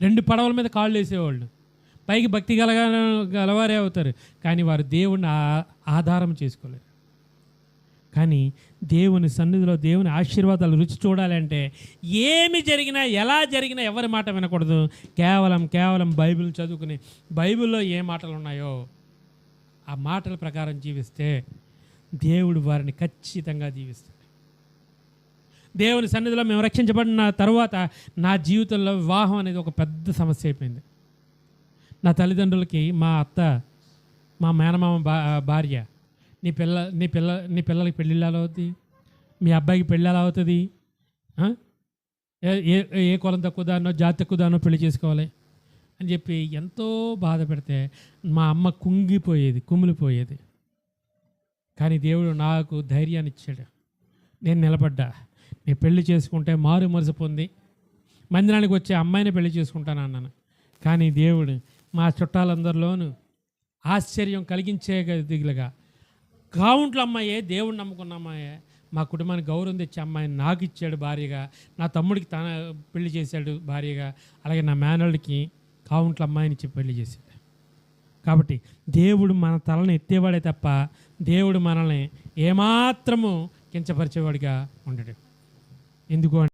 2 పడవల మీద కాళ్ళు వేసేవాళ్ళు. పైకి భక్తి గలవారే అవుతారు, కానీ వారు దేవుణ్ణి ఆధారం చేసుకోలేరు. కానీ దేవుని సన్నిధిలో దేవుని ఆశీర్వాదాలు రుచి చూడాలంటే ఏమి జరిగినా, ఎలా జరిగినా ఎవరి మాట వినకూడదు. కేవలం బైబిల్ చదువుకుని బైబిల్లో ఏ మాటలు ఉన్నాయో ఆ మాటల ప్రకారం జీవిస్తే దేవుడు వారిని ఖచ్చితంగా దీవిస్తాడు. దేవుని సన్నిధిలో మేము రక్షించబడిన తర్వాత నా జీవితంలో వివాహం అనేది ఒక పెద్ద సమస్య అయిపోయింది. నా తల్లిదండ్రులకి మా అత్త, మా మేనమామ భార్య, నీ పిల్లలకి పెళ్ళిళ్ళు ఎలా అవుతుంది, మీ అబ్బాయికి పెళ్ళి ఎలా అవుతుంది, ఏ కులం తక్కువ దానో జాతి తక్కువ దానో పెళ్లి చేసుకోవాలి అని చెప్పి ఎంతో బాధ పెడితే మా అమ్మ కుమిలిపోయేది. కానీ దేవుడు నాకు ధైర్యాన్ని ఇచ్చాడు. నేను నిలబడ్డా. నేను పెళ్లి చేసుకుంటే మారు మనసు పొంది మందిరానికి వచ్చే అమ్మాయిని పెళ్లి చేసుకుంటాను అన్నాను. కానీ దేవుడు మా చుట్టాలందరిలోనూ ఆశ్చర్యం కలిగించే దిగులుగా కావుంట్ల అమ్మాయే, దేవుడిని నమ్ముకున్న అమ్మాయే, మా కుటుంబానికి గౌరవం తెచ్చే అమ్మాయిని నాకు ఇచ్చాడు భార్యగా. నా తమ్ముడికి తన పెళ్లి చేశాడు భార్యగా. అలాగే నా మేనల్డికి కావుంట్ల అమ్మాయిని ఇచ్చి పెళ్లి చేశాడు. కాబట్టి దేవుడు మన తలను ఎత్తేవాడే తప్ప దేవుడు మనల్ని ఏమాత్రము కించపరిచేవాడిగా ఉండడు. ఎందుకు